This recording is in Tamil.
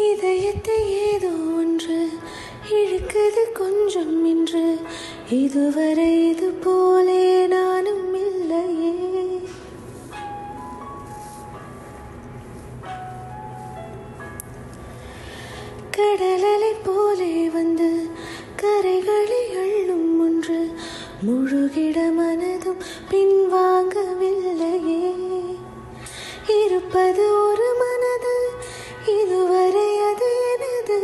இதயத்தை ஏதோ ஒன்று இழுக்குது கொஞ்சம் என்று இதுவரை இது போலே நானும் இல்லையே. கடலலை போலே வந்து கரைகளை அள்ளும் ஒன்று முழுகிட மனதும் பின்வாங்கவில்லையே. இருப்பது ஒரு மனது, இதுவரை அது எனது.